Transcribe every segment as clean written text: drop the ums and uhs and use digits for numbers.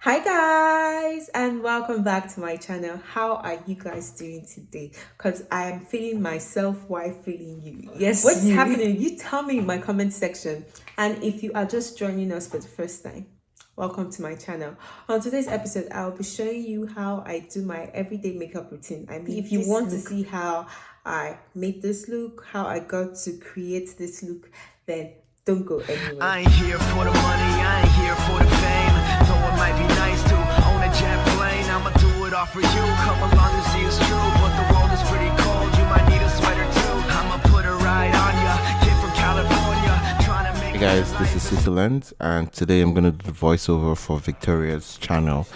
Hi guys and welcome back to my channel. How are you guys doing today? Because I am feeling myself while feeling you. Yes, what's happening? You tell me in my comment section. And if you are just joining us for the first time, welcome to my channel. On today's episode, I'll be showing you how I do my everyday makeup routine. I mean, if you want to see how I made this look, how I got to create this look, then don't go anywhere. I ain't here for the money, I ain't here for the fame. Though it might be nice to own a jet plane, I'ma do it all for you. Come along and see it's true, but the world is pretty cold. You might need a sweater too. I'ma put a ride on ya. Kid from California, trying to make. Hey guys, this is Switzerland, and today I'm gonna do the voiceover for Victoria's channel.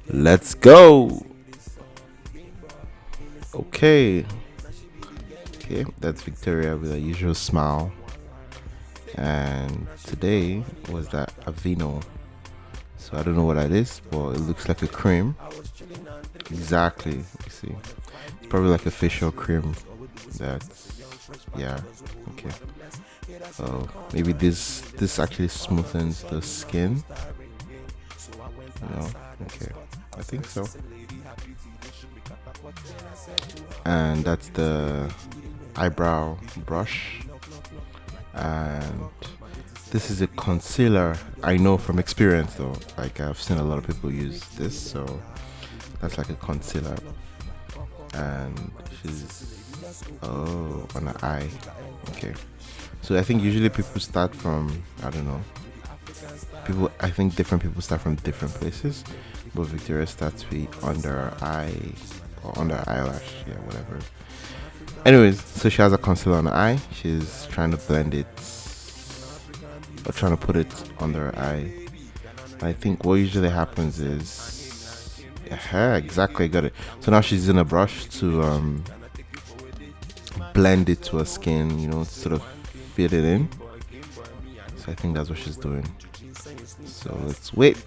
Let's go. Okay, that's Victoria with her usual smile. And today was that Aveeno. So I don't know what that is, but it looks like a cream. Exactly, you see. It's probably like a facial cream. Yeah, okay. So maybe this actually smoothens the skin. Okay. I think so. And that's the eyebrow brush. And this is a concealer. I know from experience though, like I've seen a lot of people use this, so that's like a concealer. And she's on the eye. Okay, so I think usually people start from, I don't know, I think different people start from different places, but Victoria starts with under her eye or under her eyelash, yeah, whatever. Anyways, so she has a concealer on her eye. She's trying to blend it or trying to put it under her eye. I think what usually happens is, yeah, exactly, got it. So now she's using a brush to blend it to her skin, sort of fit it in. So I think that's what she's doing. So let's wait.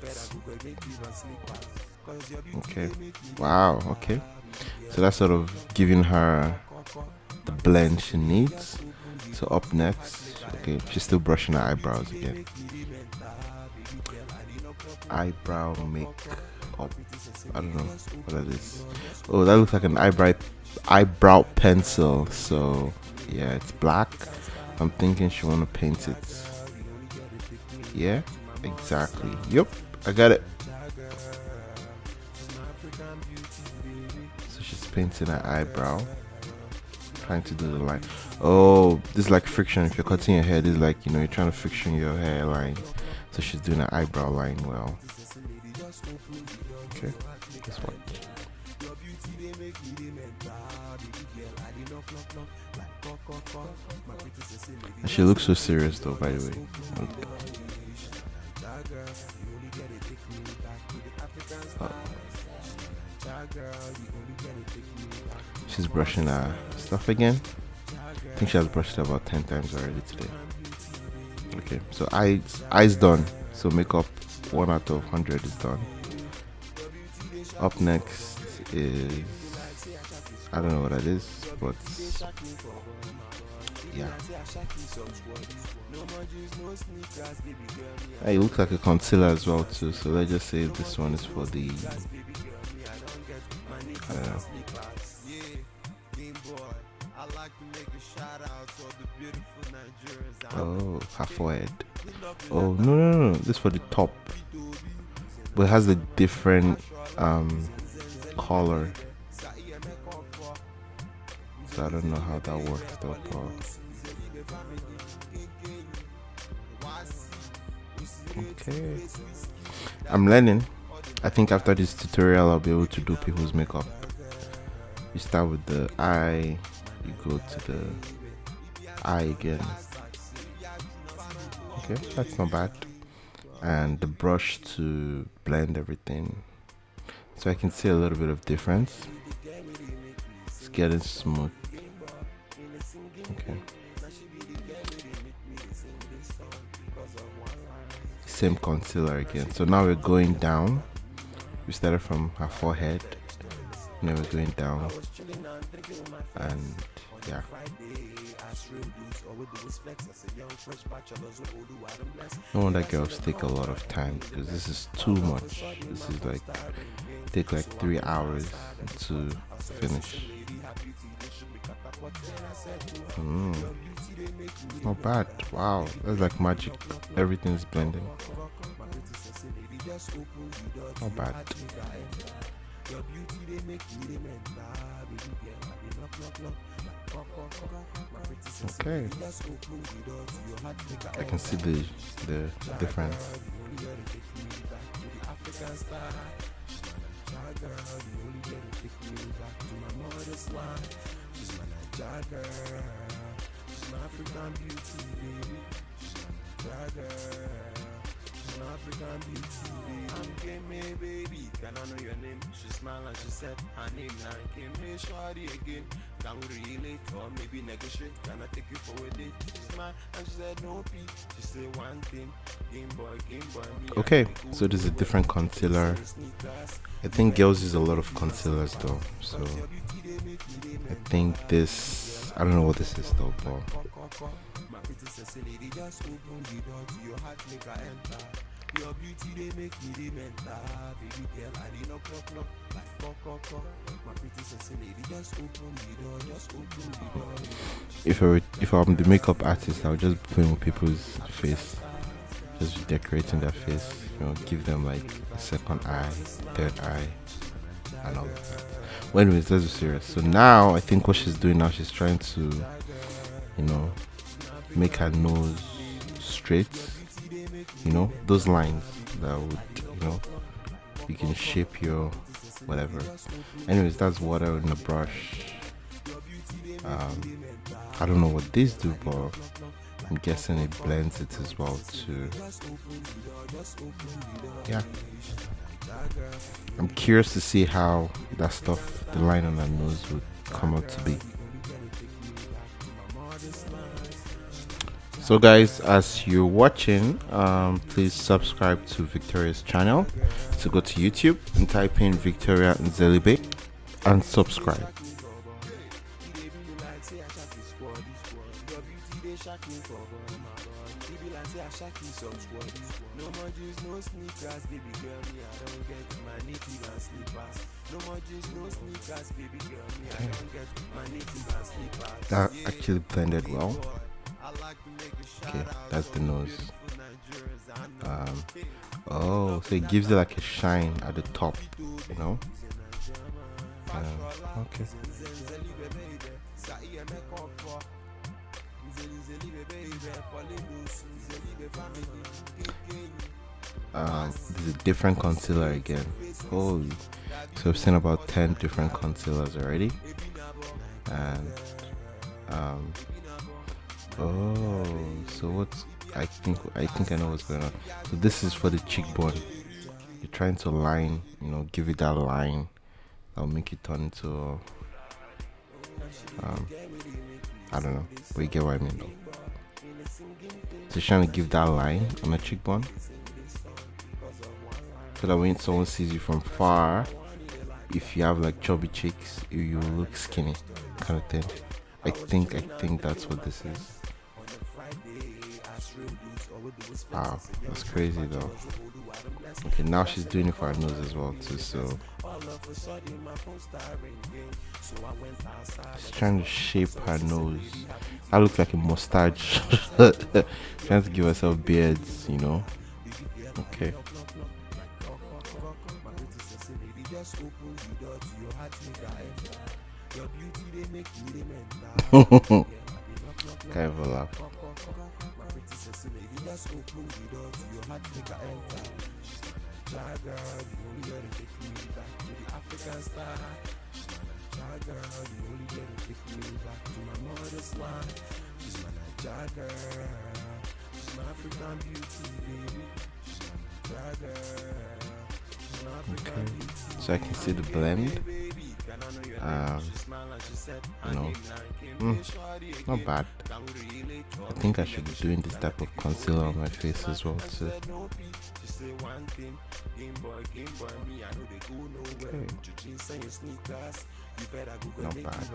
Okay. Wow. Okay. So that's sort of giving her the blend she needs. So up next, okay, she's still brushing her eyebrows again. Eyebrow makeup. I don't know what that is. Oh, that looks like an eyebrow pencil. So yeah, it's black. I'm thinking she wanna paint it. Yeah, exactly. Yep, I got it. So she's painting her eyebrow, trying to do the line. Oh, this is like friction. If you're cutting your hair, this is like, you're trying to friction your hairline. So she's doing an eyebrow line well. Okay, let's watch. And she looks so serious though, by the way. She's brushing her stuff again. I think she has brushed it about 10 times already today. Okay, so eyes done. So makeup 1 out of 100 is done. Up next is, I don't know what that is, but yeah. It looks like a concealer as well too. So let's just say this one is for the, I don't know. Oh, her forehead. Oh no, this is for the top, but it has a different color. So I don't know how that works though. Okay, I'm learning. I think after this tutorial I'll be able to do people's makeup. You start with the eye, you go to the eye again. Okay, that's not bad. And the brush to blend everything, so I can see a little bit of difference. It's getting smooth. Okay, same concealer again. So now we're going down. We started from her forehead, never going down. And yeah. No wonder girls take a lot of time, because this is too much. This is like take like 3 hours to finish. Not bad. Wow, that's like magic. Everything's blending. Not bad. Okay, I can see the difference. African beauty, baby. African beauty, baby. I'm Kimmy, baby. Can I know your name? She smiled and she said her name. Now Kimmy, shawty again. Can we relate or maybe negotiate? Can I take you for a date? She smiled and she said no P. She said one thing. Game boy, me. Okay, so this is a different concealer. I think girls use a lot of concealers though. So I think this, I don't know what this is though, but your beauty they make me the mental, baby girl. I did not clock like cock. My pretty sexy lady, just open the door, just open the door. If I'm the makeup artist, I'll just put in people's face, just decorating their face. You know, give them like a second eye, third eye, and all of that. Well, anyways, let's be serious. So now I think what she's doing now, she's trying to, you know, make her nose straight. You know, those lines that would, you know, you can shape your whatever. Anyways, that's water in the brush. I don't know what these do, but I'm guessing it blends it as well too. Yeah, I'm curious to see how that stuff, the line on her nose, would come out to be. So guys, as you're watching, please subscribe to Victoria's channel. So go to YouTube and type in Victoria Nzelibe and subscribe. That actually blended well. Okay, that's the nose. Oh, so it gives it like a shine at the top, you know? Okay. This is a different concealer again. Holy. So I've seen about 10 different concealers already. And oh, so what's I think I know what's going on. So this is for the cheekbone. You're trying to line, you know, give it that line that'll make it turn into I don't know, but you get what I mean though. So you're trying to give that line on the cheekbone so that when someone sees you from far, if you have like chubby cheeks, you look skinny kind of thing. I think that's what this is. Wow, that's crazy though. Okay, now she's doing it for her nose as well too, so she's trying to shape her nose. That looks like a mustache. Trying to give herself beards, you know. Okay. Kind of a laugh. Okay, so I can see the blend. You know, not bad. I think I should be doing this type of concealer on my face as well too. Okay. Not bad.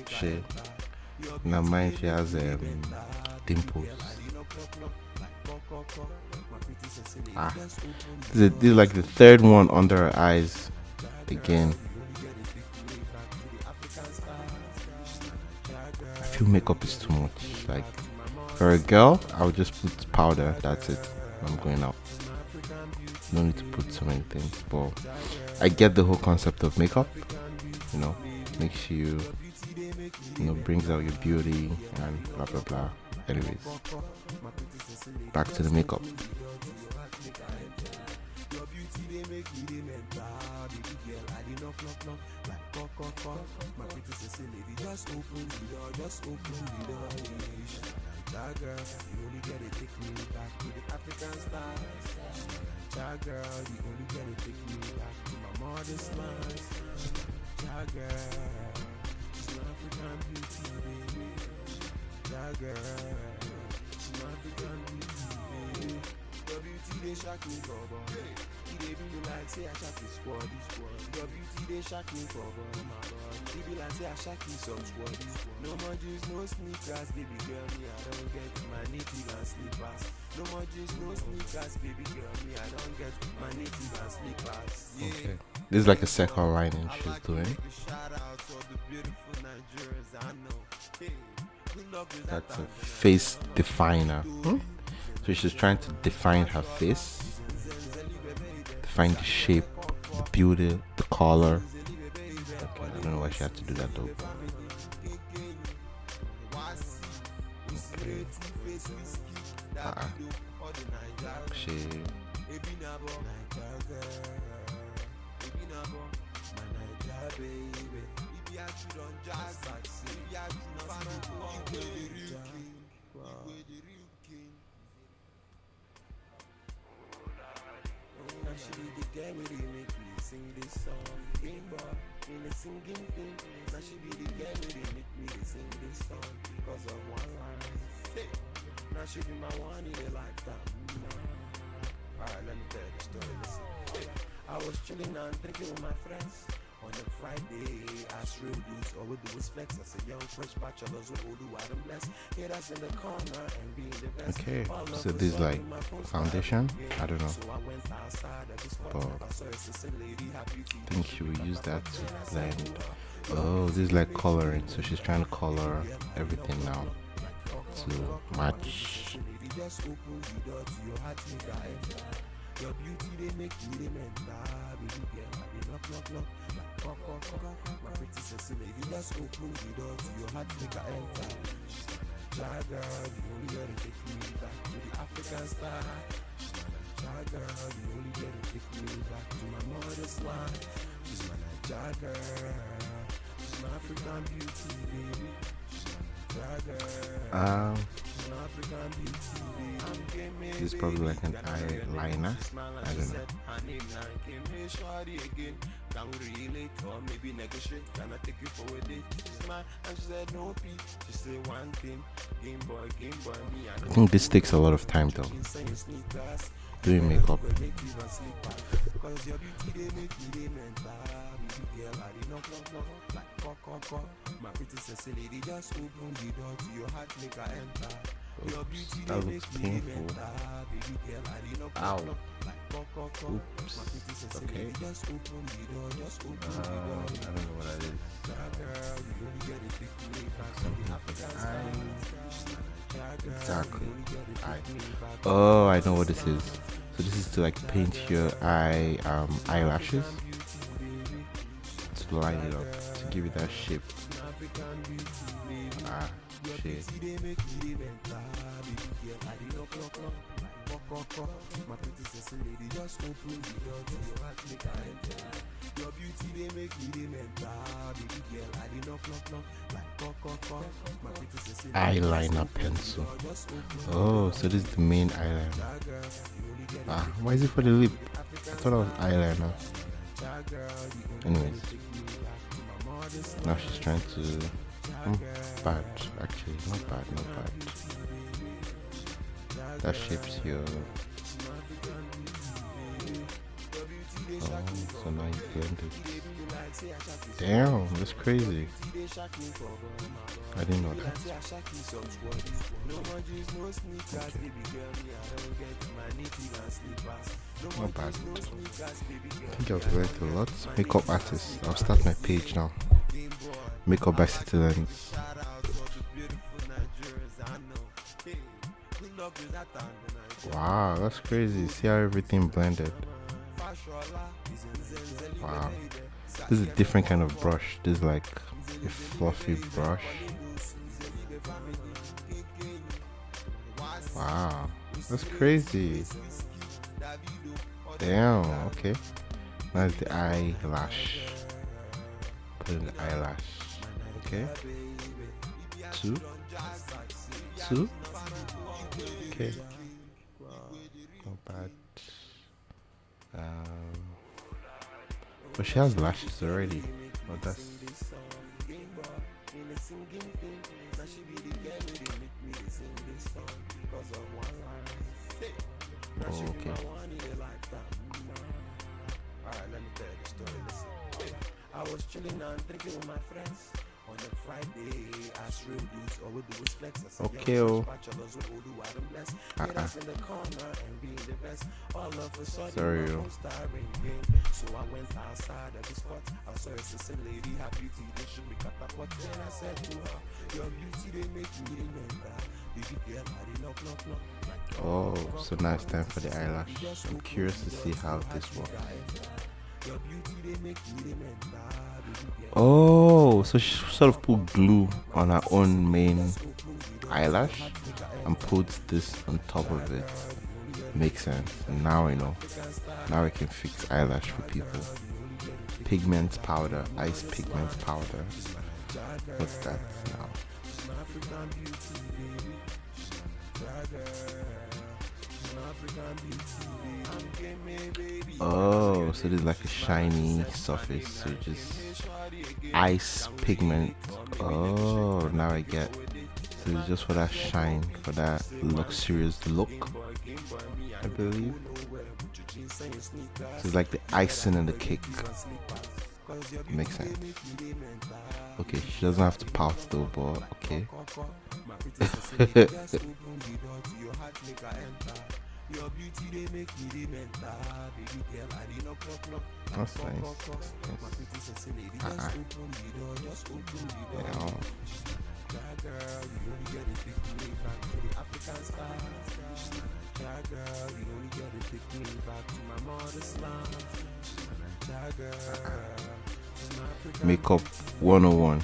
Shit. Now mine, she has dimples. This is like the third one under her eyes again. I feel makeup is too much. Like for a girl, I would just put powder. That's it. I'm going out. No need to put so many things. But I get the whole concept of makeup. You know, makes you, brings out your beauty and blah blah blah. Anyways, back to the makeup. No more juice, no sneakers, baby girl, me I don't get my native and slippers. No more juice, no sneakers, baby girl, me I don't get my native and slippers. Okay, this is like a second lining she's doing. Shout out to all the beautiful Nigerians I know. That's a face definer. So she's trying to define her face, define the shape, the beauty, the color. Okay, I don't know why she had to do that though. Okay. She. Singing thing, now she be the girl who they make me sing this song because of one line. Hey, now she be my one in a lifetime. Alright, let me tell you the story. Listen. Hey, I was chilling and drinking with my friends on a Friday. As real dudes, all we do is flex. As a young fresh bachelors who all do I don't bless. Hit us in the corner and be the best. Okay, so this is like foundation. I don't know, but I think she will use that to blend. Oh, this is like coloring, so she's trying to color everything now to match. Your beauty they make me remember, baby girl, I be knock. My pretty sexy lady, just open the door to your heart, make her enter. Shy girl, the only girl to take me back to the African star. Shy girl, the only girl to take me back to my mother's land. She's my Niger girl, she's my African beauty, baby. Shy girl. This is probably like an eyeliner. I don't know. I think this takes a lot of time though, doing makeup. My pretty sexy lady, just open the door to your heart, make her enter. Oops, that looks painful. Ow. Oops. Okay. I don't know what that is. Exactly. Oh, I know what this is. So this is to like paint your eyelashes, to line it up, to give it that shape. Shit. My pretty sexy lady, just open the door to your heart, make I enter. Your beauty, they make me the mental. Baby girl, I did knock, like cock. My pretty sexy lady, Eyeliner pencil. Oh, so this is the main eyeliner. Why is it for the lip? I thought it was eyeliner. Anyways, now she's trying to bad, actually, not bad. That shapes your so now you blend it. Damn, that's crazy. I didn't know that. Not bad. I think I've learned a lot. Makeup artist. I'll start my page now. Makeup by Citizens. Wow, that's crazy. See how everything blended. Wow. This is a different kind of brush. This is like a fluffy brush. Wow, that's crazy. Damn, okay. That's the eyelash. Put in the eyelash. Okay. Two. Okay. Not bad. But she has lashes already. Oh, that's. Oh, okay. I was chilling and drinking with my friends on a Friday. As real dudes, all we do is flex. Okay, oh. Sorry, yo. So I went outside of the spot. I saw a sister lady, her beauty, they should be cut up. What then I said to her, your beauty, they make me remember. Baby girl, I did knock. Oh, so now it's time for the eyelash. I'm curious to see how this works. Oh, so she sort of put glue on her own main eyelash and puts this on top of it. Makes sense. And now I know. Now I can fix eyelash for people. Pigment powder, ice pigment powder. What's that now? Oh, so there's like a shiny surface, so just ice pigment. Oh, now I get. So it's just for that shine, for that luxurious look, I believe. So it's like the icing on the cake. Makes sense. Okay, she doesn't have to pout though, but okay. That's nice. Yeah. Makeup 101.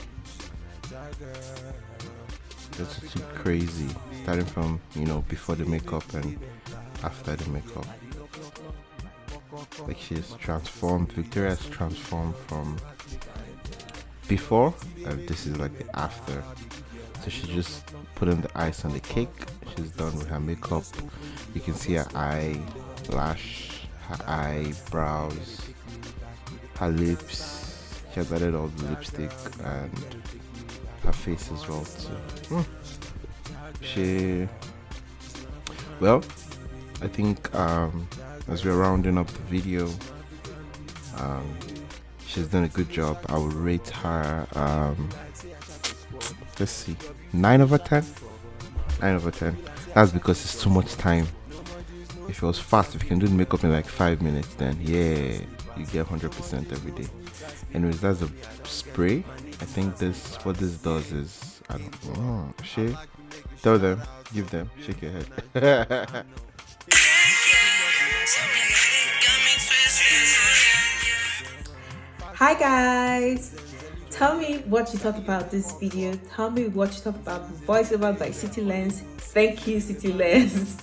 That's too crazy. Starting from, before the makeup and after the makeup. Like she's transformed. Victoria's transformed from before, and this is like the after. So she just put in the ice on the cake. She's done with her makeup. You can see her eyelash, her eyebrows, her lips. She has added all the lipstick and her face as well too. I think as we're rounding up the video, she's done a good job. I would rate her let's see, 9 over 10. 9 over 10. That's because it's too much time. If it was fast, if you can do the makeup in like 5 minutes, then yeah, you get 100% every day. Anyways, that's a spray. I think what this does is, I don't know, tell them, give them, shake your head. Hi guys, tell me what you thought about this video. Tell me what you thought about the voiceover by City Lens. Thank you, City Lens.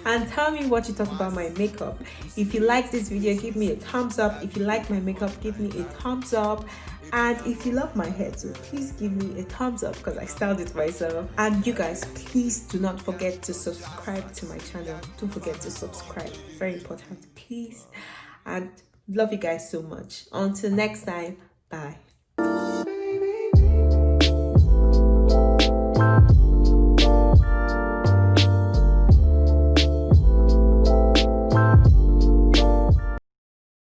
and tell me what you thought about my makeup. If you like this video, give me a thumbs up. If you like my makeup, give me a thumbs up. And if you love my hair too, please give me a thumbs up because I styled it myself. And you guys, please do not forget to subscribe to my channel. Don't forget to subscribe. Very important, please. And love you guys so much. Until next time, bye.